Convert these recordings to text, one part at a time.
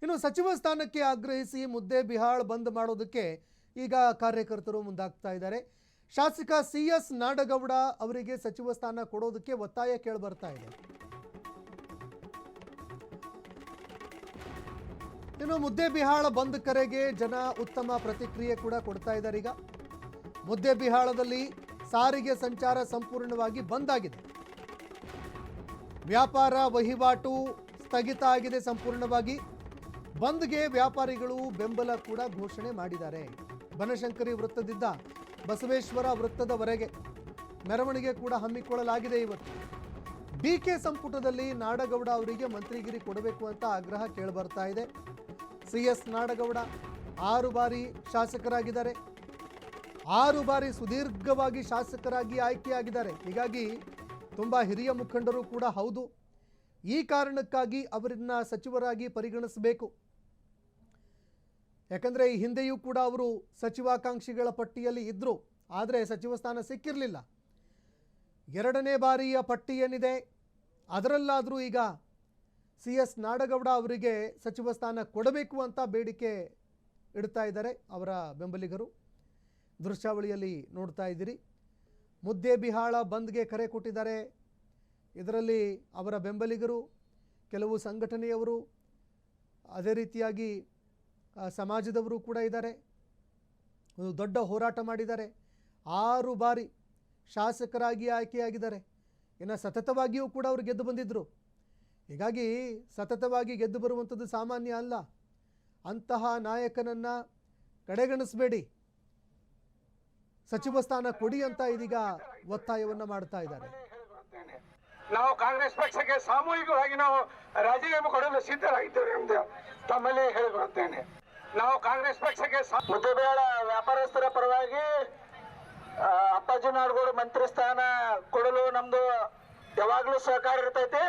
ಇನ್ನು ಸಚಿವ ಸ್ಥಾನಕ್ಕೆ ಆಗ್ರಹಿಸಿ ಮುದ್ದೇಬಿಹಾಳ್ ಬಂದ್ ಮಾಡೋದಕ್ಕೆ ಈಗ ಕಾರ್ಯಕರ್ತರು ಮುಂದಾಗ್ತಾ ಇದ್ದಾರೆ. ಶಾಸಕ CS ನಾಡಗೌಡ ಅವರಿಗೆ ಸಚಿವ ಸ್ಥಾನ ಕೊಡೋದಕ್ಕೆ ಒತ್ತಾಯ ಕೇಳಿ ಬರ್ತಾ ಇದೆ. ಇನ್ನು ಮುದ್ದೇಬಿಹಾಳ್ ಬಂದ್ ಕರೆಗೆ ಜನ ಉತ್ತಮ ಪ್ರತಿಕ್ರಿಯೆ ಕೂಡ ಕೊಡ್ತಾ ಇದ್ದಾರೆ. ಈಗ ಮುದ್ದೇಬಿಹಾಳದಲ್ಲಿ ಸಾರಿಗೆ ಸಂಚಾರ ಸಂಪೂರ್ಣವಾಗಿ ಬಂದ್ ಆಗಿದೆ. ವ್ಯಾಪಾರ ವಹಿವಾಟು ಸ್ಥಗಿತ ಆಗಿದೆ. ಸಂಪೂರ್ಣವಾಗಿ ಬಂದ್ಗೆ ವ್ಯಾಪಾರಿಗಳು ಬೆಂಬಲ ಕೂಡ ಘೋಷಣೆ ಮಾಡಿದ್ದಾರೆ. ಬನಶಂಕರಿ ವೃತ್ತದಿಂದ ಬಸವೇಶ್ವರ ವೃತ್ತದವರೆಗೆ ಮೆರವಣಿಗೆ ಕೂಡ ಹಮ್ಮಿಕೊಳ್ಳಲಾಗಿದೆ. ಇವತ್ತು DK ಸಂಪುಟದಲ್ಲಿ ನಾಡಗೌಡ ಅವರಿಗೆ ಮಂತ್ರಿಗಿರಿ ಕೊಡಬೇಕು ಅಂತ ಆಗ್ರಹ ಕೇಳಿಬರ್ತಾ ಇದೆ. CS ನಾಡಗೌಡ 6 ಬಾರಿ ಶಾಸಕರಾಗಿದ್ದಾರೆ. 6 ಬಾರಿ ಸುದೀರ್ಘವಾಗಿ ಶಾಸಕರಾಗಿ ಆಯ್ಕೆಯಾಗಿದ್ದಾರೆ. ಹೀಗಾಗಿ ತುಂಬ ಹಿರಿಯ ಮುಖಂಡರು ಕೂಡ ಹೌದು. ಈ ಕಾರಣಕ್ಕಾಗಿ ಅವರನ್ನ ಸಚಿವರಾಗಿ ಪರಿಗಣಿಸಬೇಕು. ಯಾಕಂದರೆ ಈ ಹಿಂದೆಯೂ ಕೂಡ ಅವರು ಸಚಿವಾಕಾಂಕ್ಷಿಗಳ ಪಟ್ಟಿಯಲ್ಲಿ ಇದ್ದರು, ಆದರೆ ಸಚಿವ ಸ್ಥಾನ ಸಿಕ್ಕಿರಲಿಲ್ಲ. 2ನೇ ಬಾರಿಯ ಪಟ್ಟಿ ಏನಿದೆ ಅದರಲ್ಲಾದರೂ ಈಗ CS ನಾಡಗೌಡ ಅವರಿಗೆ ಸಚಿವ ಸ್ಥಾನ ಕೊಡಬೇಕು ಅಂತ ಬೇಡಿಕೆ ಇಡ್ತಾ ಇದ್ದಾರೆ ಅವರ ಬೆಂಬಲಿಗರು. ದೃಶ್ಯಾವಳಿಯಲ್ಲಿ ನೋಡ್ತಾ ಇದ್ದೀರಿ. ಮುದ್ದೇಬಿಹಾಳ ಬಂದ್ಗೆ ಕರೆ ಕೊಟ್ಟಿದ್ದಾರೆ. ಇದರಲ್ಲಿ ಅವರ ಬೆಂಬಲಿಗರು, ಕೆಲವು ಸಂಘಟನೆಯವರು, ಅದೇ ರೀತಿಯಾಗಿ ಸಮಾಜದವರು ಕೂಡ ಇದ್ದಾರೆ. ಒಂದು ದೊಡ್ಡ ಹೋರಾಟ ಮಾಡಿದ್ದಾರೆ. 6 ಬಾರಿ ಶಾಸಕರಾಗಿ ಆಯ್ಕೆಯಾಗಿದ್ದಾರೆ. ಇನ್ನು ಸತತವಾಗಿಯೂ ಕೂಡ ಅವರು ಗೆದ್ದು ಬಂದಿದ್ದರು. ಹೀಗಾಗಿ ಸತತವಾಗಿ ಗೆದ್ದು ಬರುವಂಥದ್ದು ಸಾಮಾನ್ಯ ಅಲ್ಲ. ಅಂತಹ ನಾಯಕನನ್ನು ಕಡೆಗಣಿಸಬೇಡಿ, ಸಚಿವ ಸ್ಥಾನ ಕೊಡಿ ಅಂತ ಇದೀಗ ಒತ್ತಾಯವನ್ನು ಮಾಡ್ತಾ ಇದ್ದಾರೆ. ನಾವು ಕಾಂಗ್ರೆಸ್ ಪಕ್ಷಕ್ಕೆ ಸಾಮೂಹಿಕವಾಗಿ ನಾವು ರಾಜೀನಾಮೆ ಕೊಡಲು ಸಿದ್ಧರಾಗಿದ್ದೇವೆ ಎಂದು ತಮ್ಮಲ್ಲಿ ಹೇಳಿಕೊಳ್ಳುತ್ತೇನೆ. ನಾವು ಕಾಂಗ್ರೆಸ್ ಪಕ್ಷಕ್ಕೆ ಮುದ್ದೇಬಿಹಾಳ ವ್ಯಾಪಾರಸ್ಥರ ಪರವಾಗಿ ಅಪ್ಪಾಜಿ ನಾಡಗೌಡ ಮಂತ್ರಿ ಸ್ಥಾನ ಕೊಡಲು ನಮ್ದು ಯಾವಾಗಲೂ ಸಹಕಾರ ಇರ್ತೈತಿ.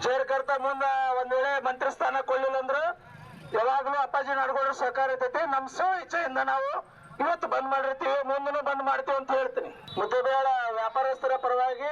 ಜೇರ್ಕರ್ತ ಮುಂದೆ ಒಂದ್ ವೇಳೆ ಮಂತ್ರಿ ಸ್ಥಾನ ಕೊಡಲಿಲ್ಲ ಅಂದ್ರೆ ಯಾವಾಗಲೂ ಅಪ್ಪಾಜಿ ನಾಡಗೌಡ ಸಹಕಾರ ಇರ್ತೈತಿ. ನಮ್ಮ ಸ್ವ ಇಚ್ಛೆಯಿಂದ ನಾವು ಇವತ್ತು ಬಂದ್ ಮಾಡಿರ್ತೀವಿ, ಮುಂದೂ ಬಂದ್ ಮಾಡ್ತೀವಿ ಅಂತ ಹೇಳ್ತೀನಿ. ಮುದ್ದೇಬಿಹಾಳ ವ್ಯಾಪಾರಸ್ಥರ ಪರವಾಗಿ